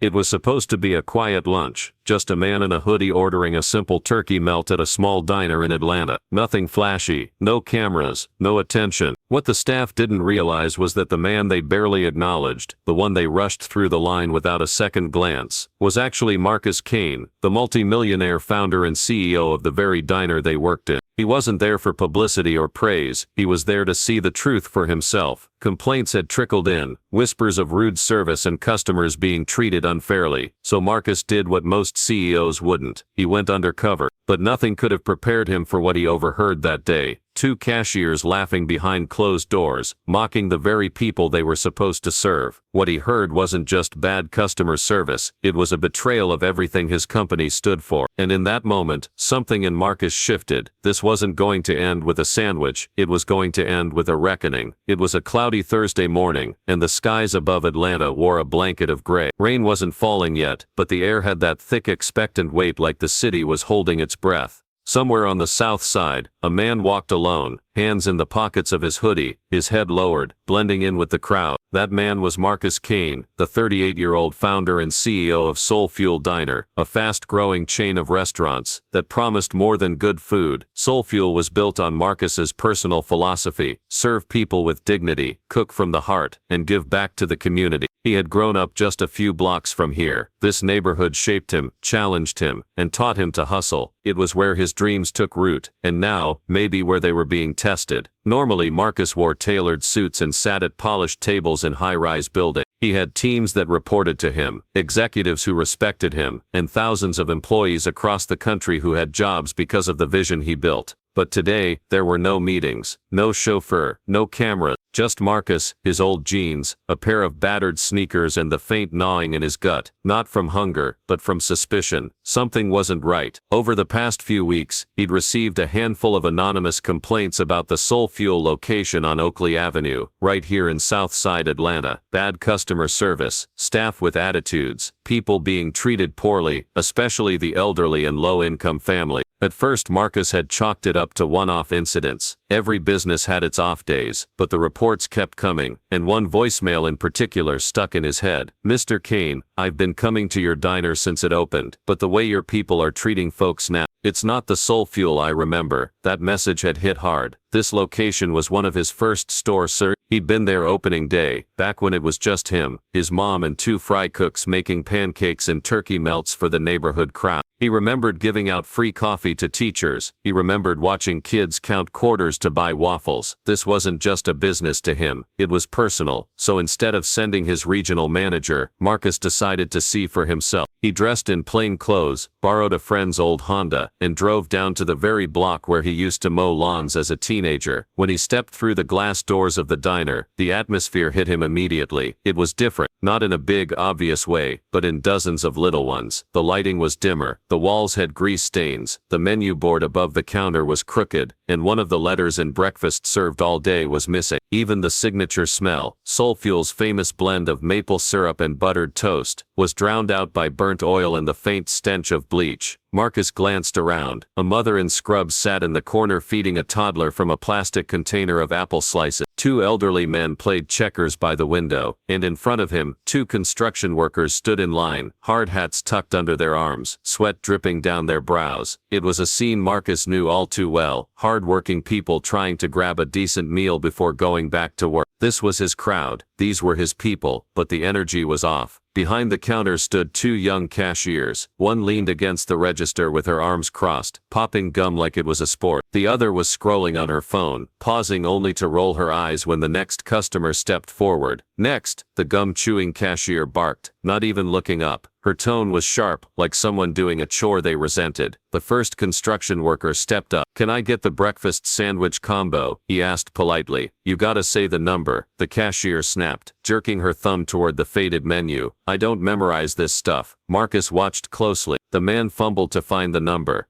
It was supposed to be a quiet lunch, just a man in a hoodie ordering a simple turkey melt at a small diner in Atlanta. Nothing flashy, no cameras, no attention. What the staff didn't realize was that the man they barely acknowledged, the one they rushed through the line without a second glance, was actually Marcus Kane, the multi-millionaire founder and CEO of the very diner they worked in. He wasn't there for publicity or praise, he was there to see the truth for himself. Complaints had trickled in, whispers of rude service and customers being treated unfairly, so Marcus did what most CEOs wouldn't. He went undercover. But nothing could have prepared him for what he overheard that day. Two cashiers laughing behind closed doors, mocking the very people they were supposed to serve. What he heard wasn't just bad customer service, it was a betrayal of everything his company stood for. And in that moment, something in Marcus shifted. This wasn't going to end with a sandwich, it was going to end with a reckoning. It was a cloudy Thursday morning, and the skies above Atlanta wore a blanket of gray. Rain wasn't falling yet, but the air had that thick expectant weight like the city was holding its breath. Somewhere on the south side, a man walked alone, hands in the pockets of his hoodie, his head lowered, blending in with the crowd. That man was Marcus Kane, the 38-year-old founder and CEO of Soul Fuel Diner, a fast-growing chain of restaurants that promised more than good food. Soul Fuel was built on Marcus's personal philosophy: serve people with dignity, cook from the heart, and give back to the community. He had grown up just a few blocks from here. This neighborhood shaped him, challenged him, and taught him to hustle. It was where his dreams took root, and now, maybe where they were being tested. Normally Marcus wore tailored suits and sat at polished tables in high-rise buildings. He had teams that reported to him, executives who respected him, and thousands of employees across the country who had jobs because of the vision he built. But today, there were no meetings, no chauffeur, no camera, just Marcus, his old jeans, a pair of battered sneakers and the faint gnawing in his gut, not from hunger, but from suspicion. Something wasn't right. Over the past few weeks, he'd received a handful of anonymous complaints about the Soul Fuel location on Oakley Avenue, right here in Southside Atlanta. Bad customer service, staff with attitudes, people being treated poorly, especially the elderly and low-income family. At first Marcus had chalked it up to one-off incidents. Every business had its off days, but the reports kept coming, and one voicemail in particular stuck in his head. "Mr. Kane, I've been coming to your diner since it opened, but the way your people are treating folks now, it's not the Soul Fuel I remember." That message had hit hard. This location was one of his first stores, sir. He'd been there opening day, back when it was just him, his mom and two fry cooks making pancakes and turkey melts for the neighborhood crowd. He remembered giving out free coffee to teachers. He remembered watching kids count quarters to buy waffles. This wasn't just a business to him, it was personal. So instead of sending his regional manager, Marcus decided to see for himself. He dressed in plain clothes, borrowed a friend's old Honda, and drove down to the very block where he used to mow lawns as a teenager. When he stepped through the glass doors of the diner, the atmosphere hit him immediately. It was different, not in a big, obvious way, but in dozens of little ones. The lighting was dimmer, the walls had grease stains, the menu board above the counter was crooked, and one of the letters in breakfast served all day was missing. Even the signature smell, Soul Fuel's famous blend of maple syrup and buttered toast, was drowned out by burnt oil and the faint stench of bleach. Marcus glanced around. A mother in scrubs sat in the corner feeding a toddler from a plastic container of apple slices. Two elderly men played checkers by the window, and in front of him, two construction workers stood in line, hard hats tucked under their arms, sweat dripping down their brows. It was a scene Marcus knew all too well, hard-working people trying to grab a decent meal before going back to work. This was his crowd, these were his people, but the energy was off. Behind the counter stood two young cashiers. One leaned against the register with her arms crossed, popping gum like it was a sport. The other was scrolling on her phone, pausing only to roll her eyes when the next customer stepped forward. "Next," the gum-chewing cashier barked, not even looking up. Her tone was sharp, like someone doing a chore they resented. The first construction worker stepped up. "Can I get the breakfast sandwich combo?" he asked politely. "You gotta say the number," the cashier snapped, jerking her thumb toward the faded menu. "I don't memorize this stuff." Marcus watched closely. The man fumbled to find the number.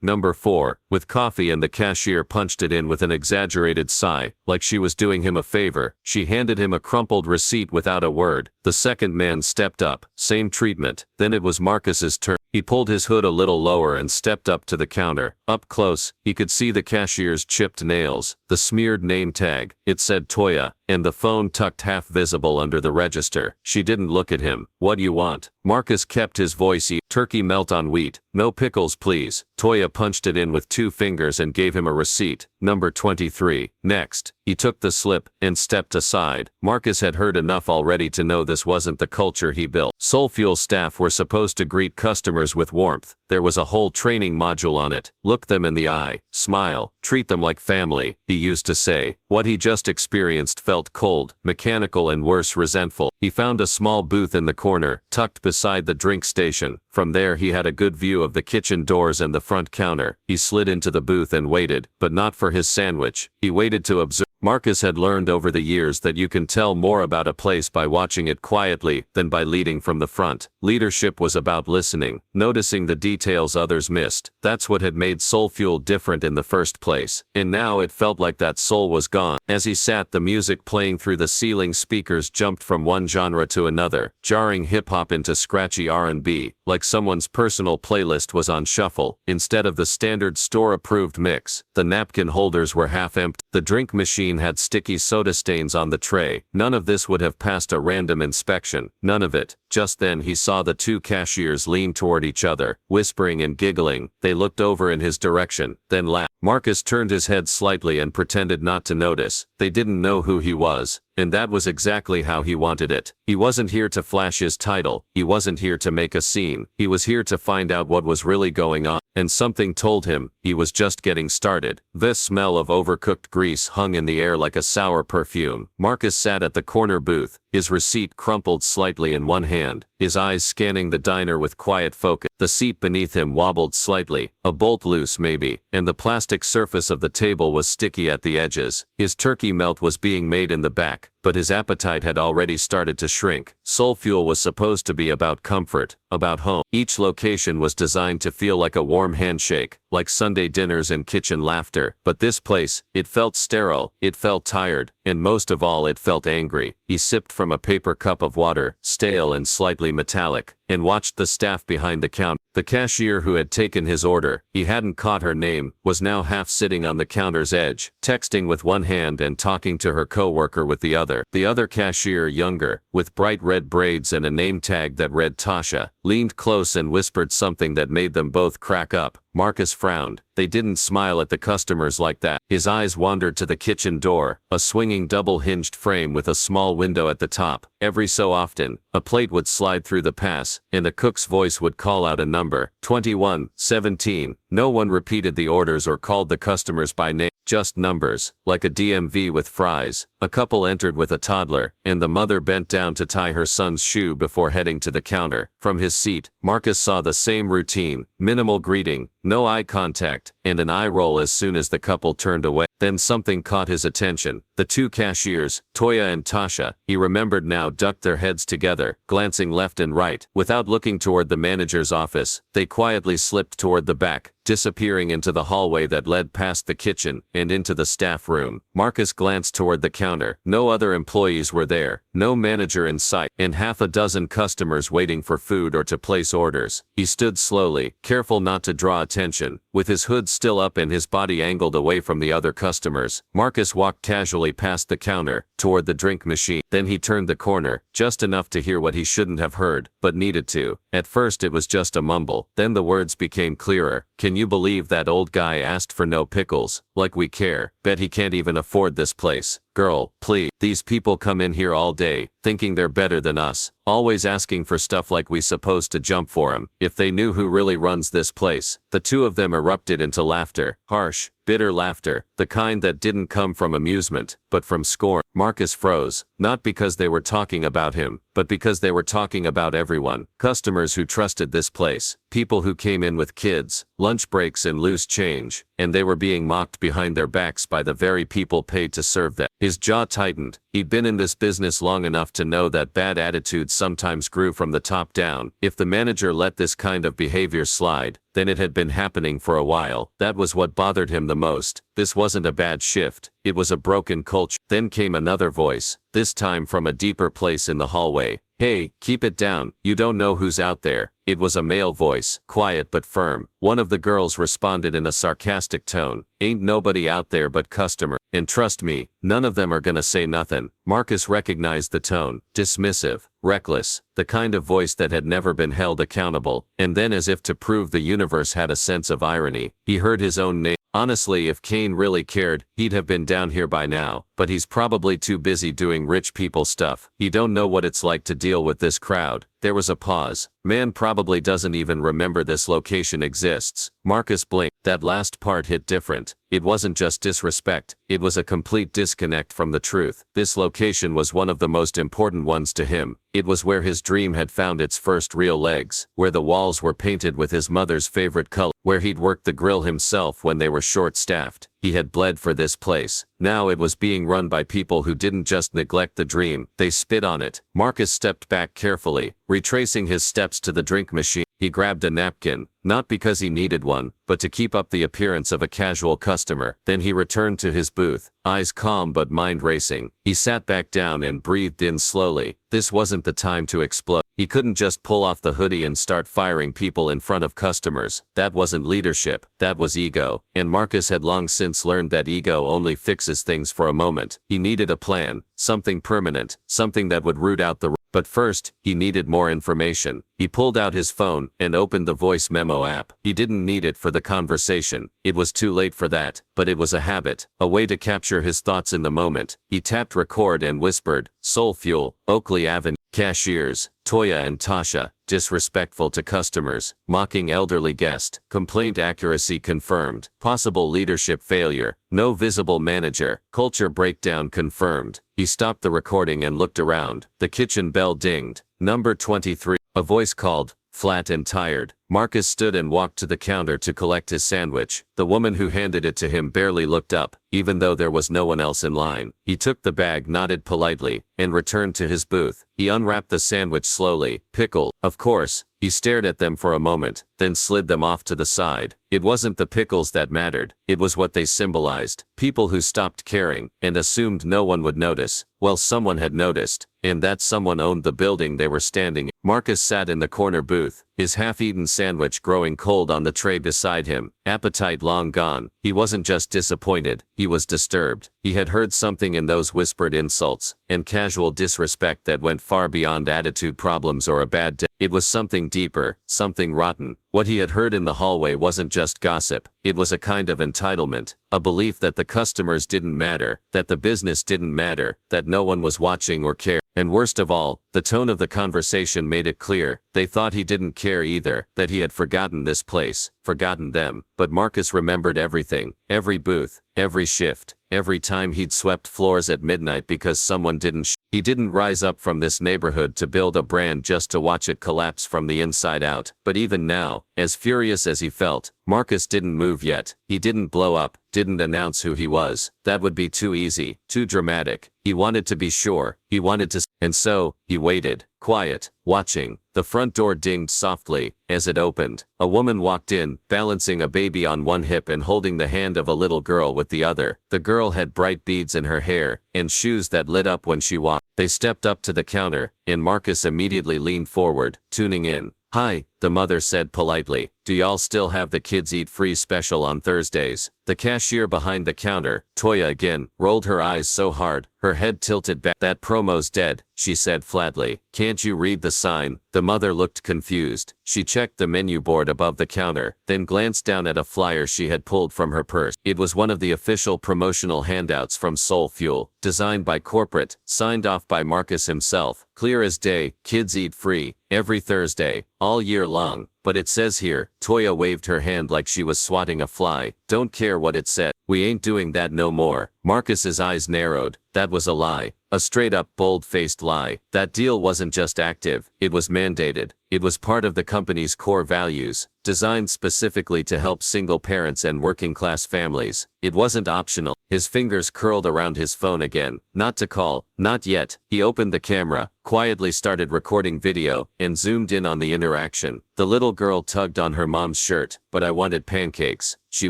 Number 4, with coffee, and the cashier punched it in with an exaggerated sigh, like she was doing him a favor. She handed him a crumpled receipt without a word. The second man stepped up, same treatment. Then it was Marcus's turn. He pulled his hood a little lower and stepped up to the counter. Up close, he could see the cashier's chipped nails, the smeared name tag. It said Toya, and the phone tucked half visible under the register. She didn't look at him. What do you want? Marcus kept his voice even. Turkey melt on wheat. No pickles please. Toya punched it in with 2 fingers and gave him a receipt. Number 23. Next. He took the slip and stepped aside. Marcus had heard enough already to know this wasn't the culture he built. Soulfuel staff were supposed to greet customers with warmth. There was a whole training module on it. Look them in the eye, smile, treat them like family, he used to say. What he just experienced felt cold, mechanical and worse, resentful. He found a small booth in the corner, tucked beside the drink station. From there he had a good view of the kitchen doors and the front counter. He slid into the booth and waited, but not for his sandwich. He waited to observe. Marcus had learned over the years that you can tell more about a place by watching it quietly than by leading from the front. Leadership was about listening, noticing the details others missed. That's what had made Soulfuel different in the first place. And now it felt like that soul was gone. As he sat, the music playing through the ceiling speakers jumped from one genre to another, jarring hip-hop into scratchy R&B, like someone's personal playlist was on shuffle, instead of the standard store-approved mix. The napkin holders were half empty. The drink machine had sticky soda stains on the tray. None of this would have passed a random inspection. None of it. Just then he saw the 2 cashiers lean toward each other, whispering and giggling. They looked over in his direction, then laughed. Marcus turned his head slightly and pretended not to notice. They didn't know who he was. And that was exactly how he wanted it. He wasn't here to flash his title. He wasn't here to make a scene. He was here to find out what was really going on. And something told him he was just getting started. The smell of overcooked grease hung in the air like a sour perfume. Marcus sat at the corner booth, his receipt crumpled slightly in one hand, his eyes scanning the diner with quiet focus. The seat beneath him wobbled slightly, a bolt loose maybe, and the plastic surface of the table was sticky at the edges. His turkey melt was being made in the back, but his appetite had already started to shrink. Soulfuel was supposed to be about comfort, about home. Each location was designed to feel like a warm handshake, like Sunday dinners and kitchen laughter. But this place, it felt sterile, it felt tired, and most of all it felt angry. He sipped from a paper cup of water, stale and slightly metallic, and watched the staff behind the counter. The cashier who had taken his order, he hadn't caught her name, was now half sitting on the counter's edge, texting with one hand and talking to her co-worker with the other. The other cashier, younger, with bright red braids and a name tag that read Tasha, leaned close and whispered something that made them both crack up. Marcus frowned. They didn't smile at the customers like that. His eyes wandered to the kitchen door, a swinging double-hinged frame with a small window at the top. Every so often, a plate would slide through the pass, and a cook's voice would call out a number. 21, 17. No one repeated the orders or called the customers by name. Just numbers, like a DMV with fries. A couple entered with a toddler, and the mother bent down to tie her son's shoe before heading to the counter. From his seat, Marcus saw the same routine, minimal greeting, no eye contact, and an eye roll as soon as the couple turned away. Then something caught his attention. The 2 cashiers, Toya and Tasha, he remembered now, ducked their heads together, glancing left and right. Without looking toward the manager's office, they quietly slipped toward the back, disappearing into the hallway that led past the kitchen and into the staff room. Marcus glanced toward the counter. No other employees were there, no manager in sight, and half a dozen customers waiting for food or to place orders. He stood slowly, careful not to draw attention, with his hood still up and his body angled away from the other customers. Marcus walked casually past the counter, toward the drink machine. Then he turned the corner, just enough to hear what he shouldn't have heard, but needed to. At first it was just a mumble, then the words became clearer. Can you believe that old guy asked for no pickles? Like we care. Bet he can't even afford this place. Girl, please. These people come in here all day, thinking they're better than us, always asking for stuff like we supposed to jump for 'em. If they knew who really runs this place. The 2 of them erupted into laughter, harsh, bitter laughter, the kind that didn't come from amusement, but from scorn. Marcus froze, not because they were talking about him, but because they were talking about everyone. Customers who trusted this place, people who came in with kids, lunch breaks and loose change, and they were being mocked behind their backs by the very people paid to serve them. His jaw tightened. He'd been in this business long enough to know that bad attitudes sometimes grew from the top down. If the manager let this kind of behavior slide, then it had been happening for a while. That was what bothered him the most. This wasn't a bad shift, it was a broken culture. Then came another voice, this time from a deeper place in the hallway. Hey, keep it down, you don't know who's out there. It was a male voice, quiet but firm. One of the girls responded in a sarcastic tone. Ain't nobody out there but customer. And trust me, none of them are gonna say nothing. Marcus recognized the tone, dismissive, reckless, the kind of voice that had never been held accountable. And then, as if to prove the universe had a sense of irony, he heard his own name. Honestly, if Kane really cared, he'd have been down here by now, but he's probably too busy doing rich people stuff. He don't know what it's like to deal with this crowd. There was a pause. Man probably doesn't even remember this location exists. Marcus blinked. That last part hit different. It wasn't just disrespect, it was a complete disconnect from the truth. This location was one of the most important ones to him. It was where his dream had found its first real legs, where the walls were painted with his mother's favorite color, where he'd worked the grill himself when they were short-staffed. He had bled for this place. Now it was being run by people who didn't just neglect the dream, they spit on it. Marcus stepped back carefully, retracing his steps to the drink machine. He grabbed a napkin, not because he needed one, but to keep up the appearance of a casual customer. Then he returned to his booth, eyes calm but mind racing. He sat back down and breathed in slowly. This wasn't the time to explode. He couldn't just pull off the hoodie and start firing people in front of customers. That wasn't leadership, that was ego. And Marcus had long since learned that ego only fixes things for a moment. He needed a plan, something permanent, something that would root out the. But first, he needed more information. He pulled out his phone and opened the voice memo app. He didn't need it for the conversation. It was too late for that, but it was a habit, a way to capture his thoughts in the moment. He tapped record and whispered, Soul Fuel, Oakley Avenue, Cashiers, Toya and Tasha, disrespectful to customers, mocking elderly guest, complaint accuracy confirmed, possible leadership failure, no visible manager, culture breakdown confirmed. He stopped the recording and looked around. The kitchen bell dinged. Number 23. A voice called, flat and tired. Marcus stood and walked to the counter to collect his sandwich. The woman who handed it to him barely looked up, even though there was no one else in line. He took the bag, nodded politely, and returned to his booth. He unwrapped the sandwich slowly. Pickle, of course. He stared at them for a moment, then slid them off to the side. It wasn't the pickles that mattered, it was what they symbolized. People who stopped caring, and assumed no one would notice. Well, someone had noticed, and that someone owned the building they were standing in. Marcus sat in the corner booth, his half-eaten sandwich growing cold on the tray beside him, appetite long gone. He wasn't just disappointed, he was disturbed. He had heard something in those whispered insults, and casual disrespect that went far beyond attitude problems or a bad day. It was something deeper, something rotten. What he had heard in the hallway wasn't just gossip, it was a kind of entitlement, a belief that the customers didn't matter, that the business didn't matter, that no one was watching or cared. And worst of all, the tone of the conversation made it clear, they thought he didn't care either, that he had forgotten this place, forgotten them. But Marcus remembered everything, every booth, every shift, every time he'd swept floors at midnight because someone didn't He didn't rise up from this neighborhood to build a brand just to watch it collapse from the inside out. But even now, as furious as he felt, Marcus didn't move yet. He didn't blow up, didn't announce who he was. That would be too easy, too dramatic. He wanted to be sure, he wanted to. And so, he waited, quiet, watching. The front door dinged softly. As it opened, a woman walked in, balancing a baby on one hip and holding the hand of a little girl with the other. The girl had bright beads in her hair, and shoes that lit up when she walked. They stepped up to the counter, and Marcus immediately leaned forward, tuning in. Hi, the mother said politely. Do y'all still have the kids eat free special on Thursdays? The cashier behind the counter, Toya again, rolled her eyes so hard, her head tilted back. That promo's dead, she said flatly. Can't you read the sign? The mother looked confused. She checked the menu board above the counter, then glanced down at a flyer she had pulled from her purse. It was one of the official promotional handouts from Soul Fuel, designed by corporate, signed off by Marcus himself. Clear as day, kids eat free, every Thursday, all year long. But it says here, Toya waved her hand like she was swatting a fly. Don't care what it said. We ain't doing that no more. Marcus's eyes narrowed. That was a lie. A straight-up, bold-faced lie. That deal wasn't just active, it was mandated. It was part of the company's core values, designed specifically to help single parents and working-class families. It wasn't optional. His fingers curled around his phone again. Not to call, not yet. He opened the camera, quietly started recording video, and zoomed in on the interaction. The little girl tugged on her mom's shirt. But I wanted pancakes, she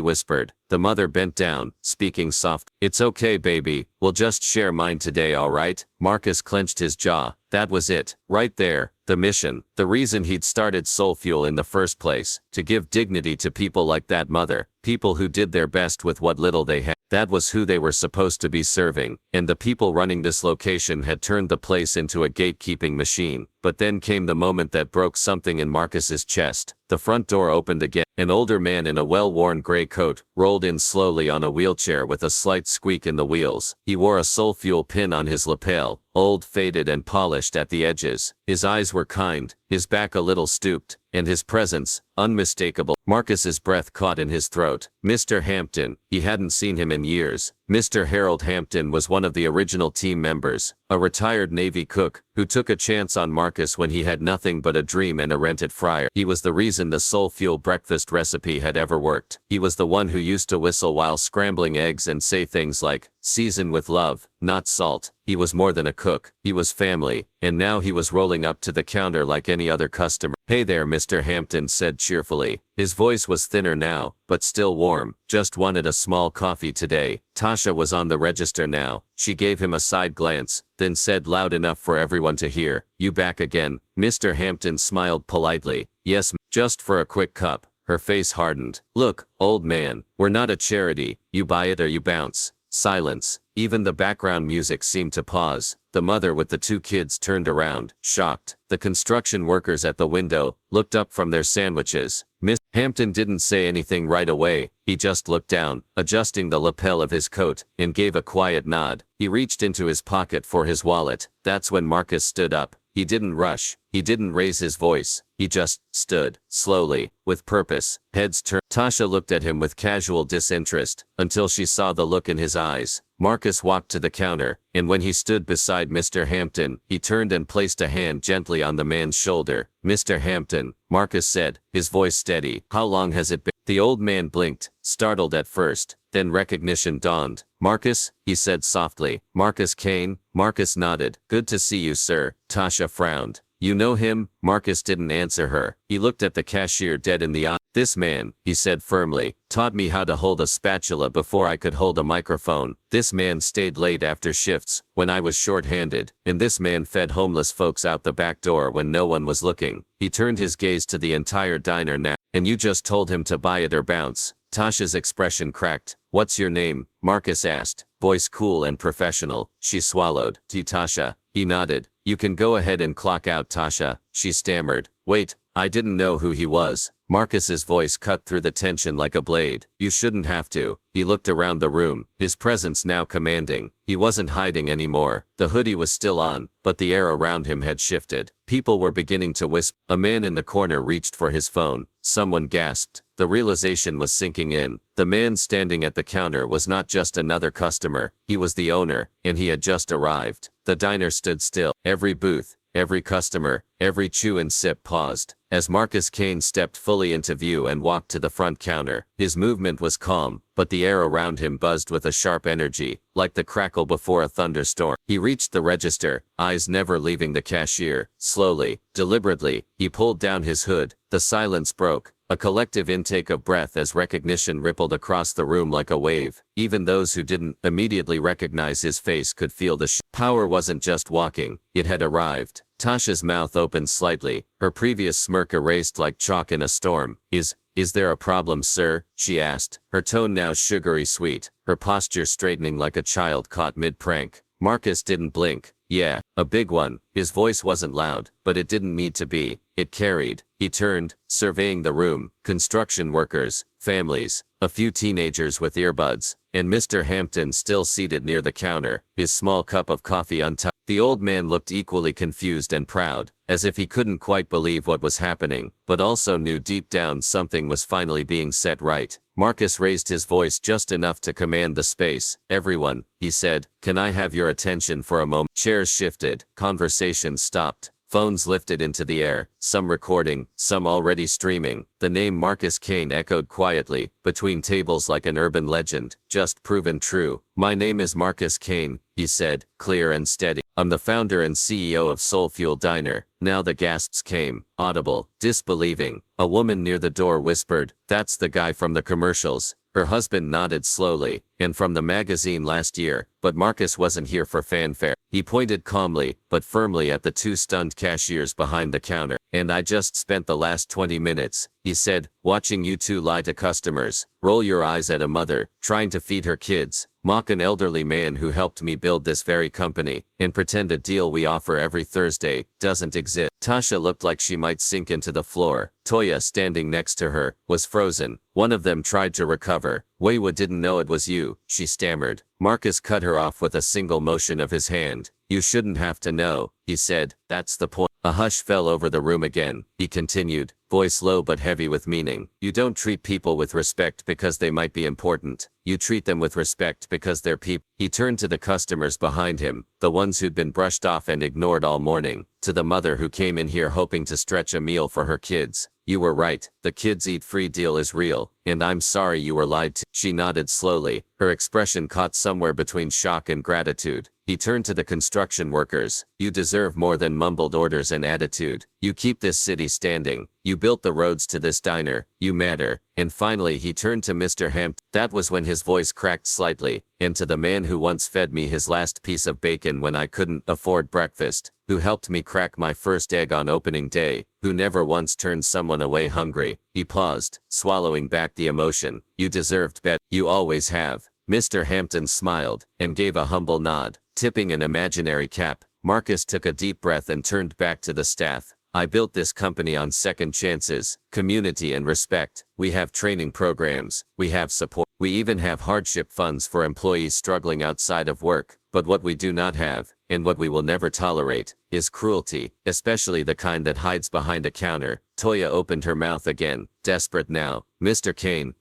whispered. The mother bent down, speaking soft. It's okay, baby, we'll just share mine today, alright? Marcus clenched his jaw. That was it, right there, the mission, the reason he'd started Soul Fuel in the first place, to give dignity to people like that mother, people who did their best with what little they had. That was who they were supposed to be serving, and the people running this location had turned the place into a gatekeeping machine. But then came the moment that broke something in Marcus's chest. The front door opened again. An older man in a well-worn gray coat rolled in slowly on a wheelchair with a slight squeak in the wheels. He wore a Soul Fuel pin on his lapel, old, faded and polished at the edges. His eyes were kind, his back a little stooped, and his presence, unmistakable. Marcus's breath caught in his throat. Mr. Hampton, he hadn't seen him in years. Mr. Harold Hampton was one of the original team members, a retired Navy cook, who took a chance on Marcus when he had nothing but a dream and a rented fryer. He was the reason the Soul Fuel breakfast recipe had ever worked. He was the one who used to whistle while scrambling eggs and say things like, "Season with love, not salt." He was more than a cook, he was family, and now he was rolling up to the counter like any other customer. "Hey there, Mr. Hampton," said cheerfully. His voice was thinner now, but still warm. "Just wanted a small coffee today." Tasha was on the register now. She gave him a side glance, then said loud enough for everyone to hear, "You back again?" Mr. Hampton smiled politely. "Yes, just for a quick cup." Her face hardened. "Look, old man, we're not a charity, you buy it or you bounce." Silence. Even the background music seemed to pause. The mother with the two kids turned around, shocked. The construction workers at the window looked up from their sandwiches. Miss Hampton didn't say anything right away. He just looked down, adjusting the lapel of his coat, and gave a quiet nod. He reached into his pocket for his wallet. That's when Marcus stood up. He didn't rush. He didn't raise his voice. He just stood, slowly, with purpose, heads turned. Tasha looked at him with casual disinterest, until she saw the look in his eyes. Marcus walked to the counter, and when he stood beside Mr. Hampton, he turned and placed a hand gently on the man's shoulder. "Mr. Hampton," Marcus said, his voice steady. "How long has it been?" The old man blinked, startled at first, then recognition dawned. "Marcus," he said softly. "Marcus Kane?" Marcus nodded. "Good to see you, sir." Tasha frowned. "You know him?" Marcus didn't answer her. He looked at the cashier dead in the eye. "This man," he said firmly, "taught me how to hold a spatula before I could hold a microphone. This man stayed late after shifts, when I was short-handed, and this man fed homeless folks out the back door when no one was looking." He turned his gaze to the entire diner now. "And you just told him to buy it or bounce." Tasha's expression cracked. "What's your name?" Marcus asked, voice cool and professional. She swallowed. "T. Tasha." He nodded. "You can go ahead and clock out, Tasha," she stammered. "Wait, I didn't know who he was." Marcus's voice cut through the tension like a blade. "You shouldn't have to." He looked around the room, his presence now commanding. He wasn't hiding anymore. The hoodie was still on, but the air around him had shifted. People were beginning to whisper. A man in the corner reached for his phone. Someone gasped. The realization was sinking in. The man standing at the counter was not just another customer, he was the owner, and he had just arrived. The diner stood still. Every booth, every customer, every chew and sip paused. As Marcus Kane stepped fully into view and walked to the front counter, his movement was calm, but the air around him buzzed with a sharp energy, like the crackle before a thunderstorm. He reached the register, eyes never leaving the cashier. Slowly, deliberately, he pulled down his hood. The silence broke. A collective intake of breath as recognition rippled across the room like a wave. Even those who didn't immediately recognize his face could feel the power wasn't just walking, it had arrived. Tasha's mouth opened slightly, her previous smirk erased like chalk in a storm. Is there a problem, sir?" she asked, her tone now sugary sweet, her posture straightening like a child caught mid-prank. Marcus didn't blink. "Yeah, a big one." His voice wasn't loud, but it didn't need to be. It carried. He turned, surveying the room. Construction workers, families, a few teenagers with earbuds, and Mr. Hampton still seated near the counter, his small cup of coffee untouched. The old man looked equally confused and proud, as if he couldn't quite believe what was happening, but also knew deep down something was finally being set right. Marcus raised his voice just enough to command the space. "Everyone," he said, "can I have your attention for a moment?" Chairs shifted, conversations stopped. Phones lifted into the air, some recording, some already streaming. The name Marcus Kane echoed quietly, between tables like an urban legend, just proven true. "My name is Marcus Kane," he said, clear and steady. "I'm the founder and CEO of Soul Fuel Diner." Now the gasps came, audible, disbelieving. A woman near the door whispered, "That's the guy from the commercials. Her husband nodded slowly. And from the magazine last year, but Marcus wasn't here for fanfare. He pointed calmly, but firmly at the two stunned cashiers behind the counter. And I just spent the last 20 minutes, he said, watching you two lie to customers, roll your eyes at a mother, trying to feed her kids, mock an elderly man who helped me build this very company, and pretend a deal we offer every Thursday doesn't exist. Tasha looked like she might sink into the floor. Toya, standing next to her, was frozen. One of them tried to recover. Weiwa didn't know it was you, she stammered. Marcus cut her off with a single motion of his hand. You shouldn't have to know, he said, that's the point. A hush fell over the room again. He continued, voice low but heavy with meaning. You don't treat people with respect because they might be important. You treat them with respect because they're people. He turned to the customers behind him, the ones who'd been brushed off and ignored all morning, to the mother who came in here hoping to stretch a meal for her kids. You were right, the kids eat free deal is real, and I'm sorry you were lied to. She nodded slowly, her expression caught somewhere between shock and gratitude. He turned to the construction workers. You deserve more than mumbled orders and attitude. You keep this city standing. You built the roads to this diner. You matter. And finally he turned to Mr. Hampton. That was when his voice cracked slightly. And to the man who once fed me his last piece of bacon when I couldn't afford breakfast, who helped me crack my first egg on opening day, who never once turned someone away hungry. He paused, swallowing back the emotion. You deserved better. You always have. Mr. Hampton smiled, and gave a humble nod, tipping an imaginary cap. Marcus took a deep breath and turned back to the staff. I built this company on second chances, community and respect. We have training programs, we have support, we even have hardship funds for employees struggling outside of work. But what we do not have, and what we will never tolerate, is cruelty, especially the kind that hides behind a counter. Toya opened her mouth again, desperate now. Mr. Kane,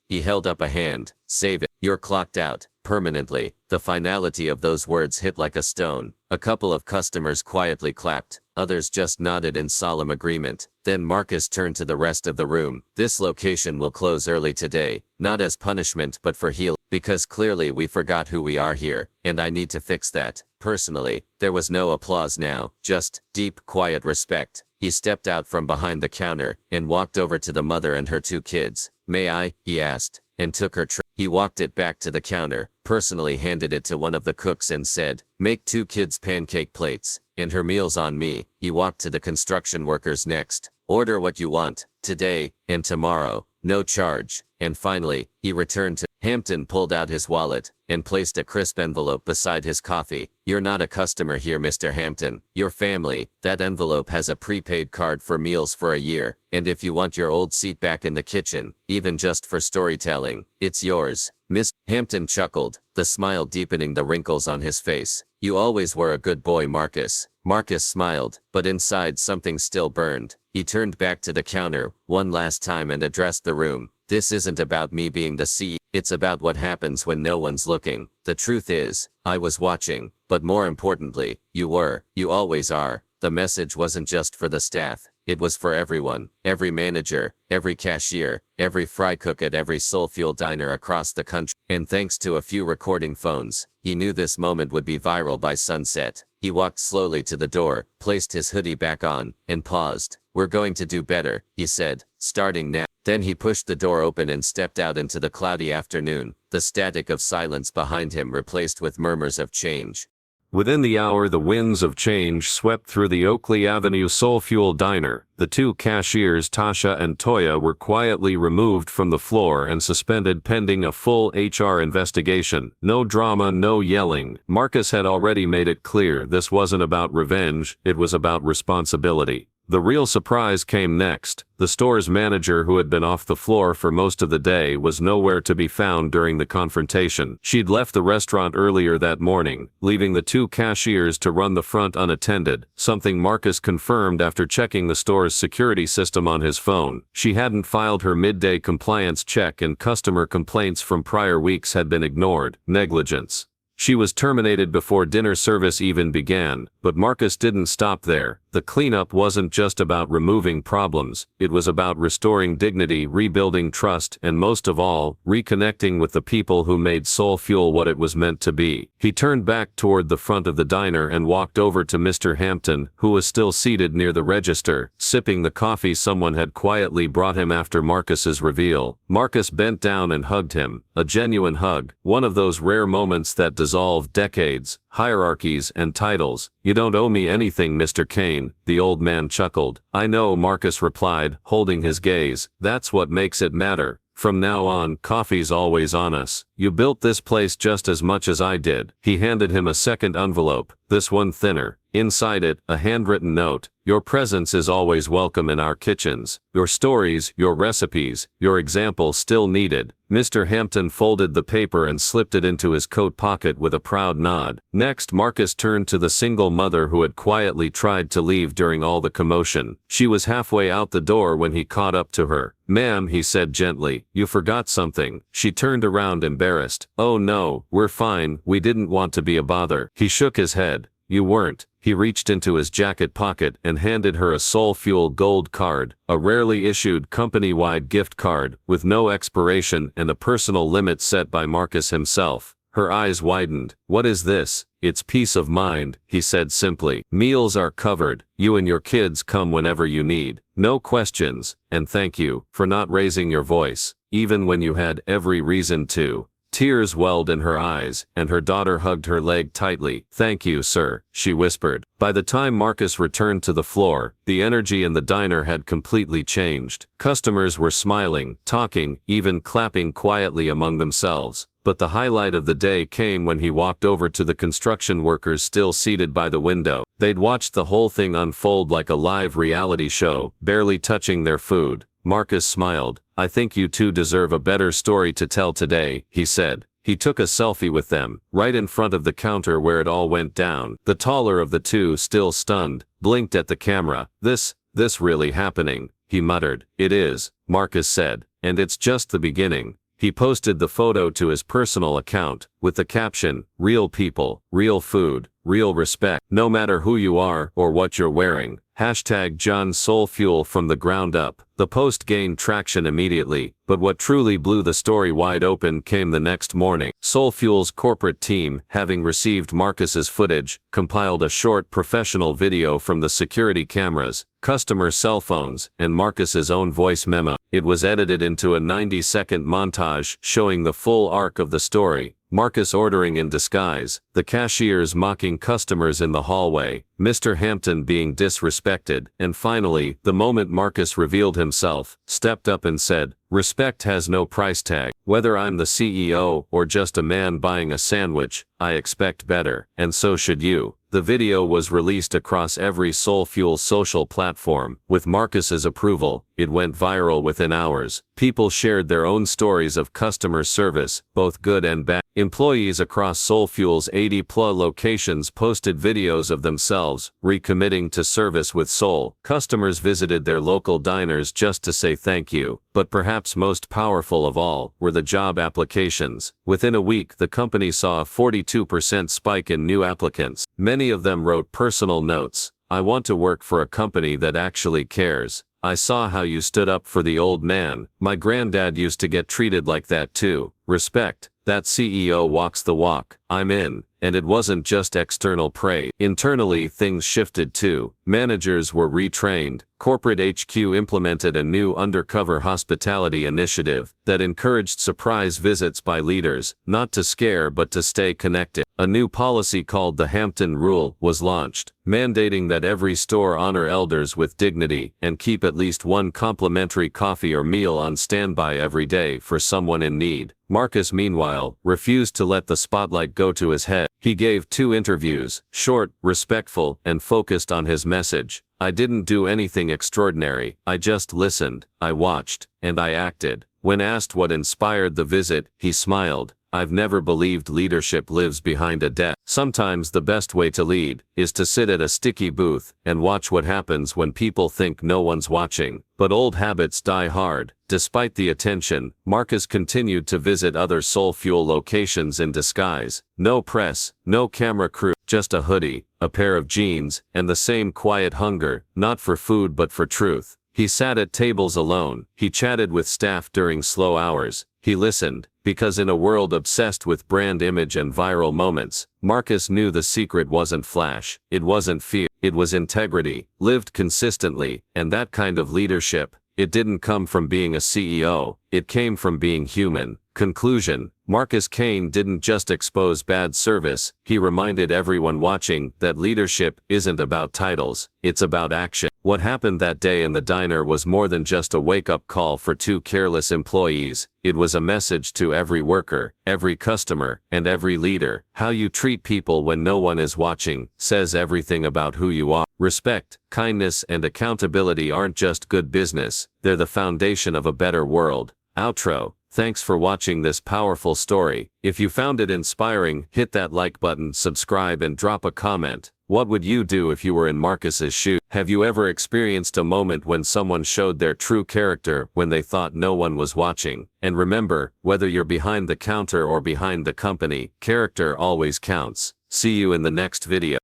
he held up a hand, save it. You're clocked out, permanently. The finality of those words hit like a stone. A couple of customers quietly clapped, others just nodded in solemn agreement. Then Marcus turned to the rest of the room. This location will close early today, not as punishment but for healing, because clearly we forgot who we are here, and I need to fix that. Personally, there was no applause now, just deep, quiet respect. He stepped out from behind the counter and walked over to the mother and her two kids. May I? He asked, and took her tray. He walked it back to the counter, personally handed it to one of the cooks and said, make 2 kids pancake plates, and her meal's on me. He walked to the construction workers next. Order what you want, today, and tomorrow, no charge. And finally, he returned to Hampton, pulled out his wallet, and placed a crisp envelope beside his coffee. You're not a customer here, Mr. Hampton. You're family. That envelope has a prepaid card for meals for a year, and if you want your old seat back in the kitchen, even just for storytelling, it's yours. Miss Hampton chuckled, the smile deepening the wrinkles on his face. You always were a good boy, Marcus. Marcus smiled, but inside something still burned. He turned back to the counter one last time and addressed the room. This isn't about me being the CEO. It's about what happens when no one's looking. The truth is, I was watching, but more importantly, you were. You always are. The message wasn't just for the staff. It was for everyone, every manager, every cashier, every fry cook at every soul fuel diner across the country. And thanks to a few recording phones, he knew this moment would be viral by sunset. He walked slowly to the door, placed his hoodie back on, and paused. We're going to do better, he said, starting now. Then he pushed the door open and stepped out into the cloudy afternoon, the static of silence behind him replaced with murmurs of change. Within the hour, the winds of change swept through the Oakley Avenue Soul Fuel Diner. The 2 cashiers, Tasha and Toya, were quietly removed from the floor and suspended pending a full HR investigation. No drama, no yelling. Marcus had already made it clear this wasn't about revenge, it was about responsibility. The real surprise came next. The store's manager, who had been off the floor for most of the day, was nowhere to be found during the confrontation. She'd left the restaurant earlier that morning, leaving the 2 cashiers to run the front unattended, something Marcus confirmed after checking the store's security system on his phone. She hadn't filed her midday compliance check and customer complaints from prior weeks had been ignored. Negligence. She was terminated before dinner service even began, but Marcus didn't stop there. The cleanup wasn't just about removing problems, it was about restoring dignity, rebuilding trust, and most of all, reconnecting with the people who made Soul Fuel what it was meant to be. He turned back toward the front of the diner and walked over to Mr. Hampton, who was still seated near the register, sipping the coffee someone had quietly brought him after Marcus's reveal. Marcus bent down and hugged him, a genuine hug, one of those rare moments that dissolve decades, hierarchies, and titles. "You don't owe me anything, Mr. Kane," the old man chuckled. "I know," Marcus replied, holding his gaze. "That's what makes it matter. From now on, coffee's always on us. You built this place just as much as I did." He handed him a second envelope, this one thinner. Inside it, a handwritten note. "Your presence is always welcome in our kitchens. Your stories, your recipes, your example still needed." Mr. Hampton folded the paper and slipped it into his coat pocket with a proud nod. Next, Marcus turned to the single mother who had quietly tried to leave during all the commotion. She was halfway out the door when he caught up to her. "Ma'am," he said gently, "you forgot something." She turned around embarrassed. "Oh no, we're fine, we didn't want to be a bother." He shook his head. "You weren't." He reached into his jacket pocket and handed her a Soul Fuel gold card, a rarely issued company-wide gift card, with no expiration and a personal limit set by Marcus himself. Her eyes widened. "What is this?" "It's peace of mind," he said simply. "Meals are covered. You and your kids come whenever you need. No questions, and thank you for not raising your voice, even when you had every reason to." Tears welled in her eyes, and her daughter hugged her leg tightly. "Thank you, sir," she whispered. By the time Marcus returned to the floor, the energy in the diner had completely changed. Customers were smiling, talking, even clapping quietly among themselves. But the highlight of the day came when he walked over to the construction workers still seated by the window. They'd watched the whole thing unfold like a live reality show, barely touching their food. Marcus smiled. "I think you two deserve a better story to tell today," he said. He took a selfie with them, right in front of the counter where it all went down. The taller of the two, still stunned, blinked at the camera. This really happening?" he muttered. "It is," Marcus said, "and it's just the beginning." He posted the photo to his personal account, with the caption, "Real people, real food, real respect, no matter who you are or what you're wearing. Hashtag John Soul Fuel from the ground up." The post gained traction immediately, but what truly blew the story wide open came the next morning. Soul Fuel's corporate team, having received Marcus's footage, compiled a short professional video from the security cameras, customer cell phones, and Marcus's own voice memo. It was edited into a 90-second montage showing the full arc of the story. Marcus ordering in disguise, the cashiers mocking customers in the hallway, Mr. Hampton being disrespected, and finally, the moment Marcus revealed himself, stepped up and said, "Respect has no price tag. Whether I'm the CEO or just a man buying a sandwich, I expect better, and so should you." The video was released across every Soul Fuel social platform. With Marcus's approval, it went viral within hours. People shared their own stories of customer service, both good and bad. Employees across Soul Fuel's 80+ locations posted videos of themselves recommitting to service with Soul. Customers visited their local diners just to say thank you. But perhaps most powerful of all were the job applications. Within a week, the company saw a 42% spike in new applicants. Many of them wrote personal notes. "I want to work for a company that actually cares. I saw how you stood up for the old man. My granddad used to get treated like that too. Respect. That CEO walks the walk. I'm in." And it wasn't just external praise. Internally, things shifted too. Managers were retrained. Corporate HQ implemented a new undercover hospitality initiative that encouraged surprise visits by leaders, not to scare but to stay connected. A new policy called the Hampton Rule was launched, mandating that every store honor elders with dignity and keep at least one complimentary coffee or meal on standby every day for someone in need. Marcus, meanwhile, refused to let the spotlight go to his head. He gave 2 interviews, short, respectful, and focused on his message. "I didn't do anything extraordinary. I just listened, I watched, and I acted." When asked what inspired the visit, he smiled. I've never believed leadership lives behind a desk. Sometimes the best way to lead is to sit at a sticky booth and watch what happens when people think no one's watching. But old habits die hard. Despite the attention, Marcus continued to visit other Soul Fuel locations in disguise. No press, no camera crew, just a hoodie, a pair of jeans, and the same quiet hunger, not for food but for truth. He sat at tables alone. He chatted with staff during slow hours. He listened, because in a world obsessed with brand image and viral moments, Marcus knew the secret wasn't flash, it wasn't fear, it was integrity, lived consistently, and that kind of leadership, it didn't come from being a CEO, it came from being human. Conclusion: Marcus Kane didn't just expose bad service, he reminded everyone watching that leadership isn't about titles, it's about action. What happened that day in the diner was more than just a wake-up call for two careless employees. It was a message to every worker, every customer, and every leader. How you treat people when no one is watching says everything about who you are. Respect, kindness, and accountability aren't just good business, they're the foundation of a better world. Outro. Thanks for watching this powerful story. If you found it inspiring, hit that like button, subscribe, and drop a comment. What would you do if you were in Marcus's shoes? Have you ever experienced a moment when someone showed their true character when they thought no one was watching? And remember, whether you're behind the counter or behind the company, character always counts. See you in the next video.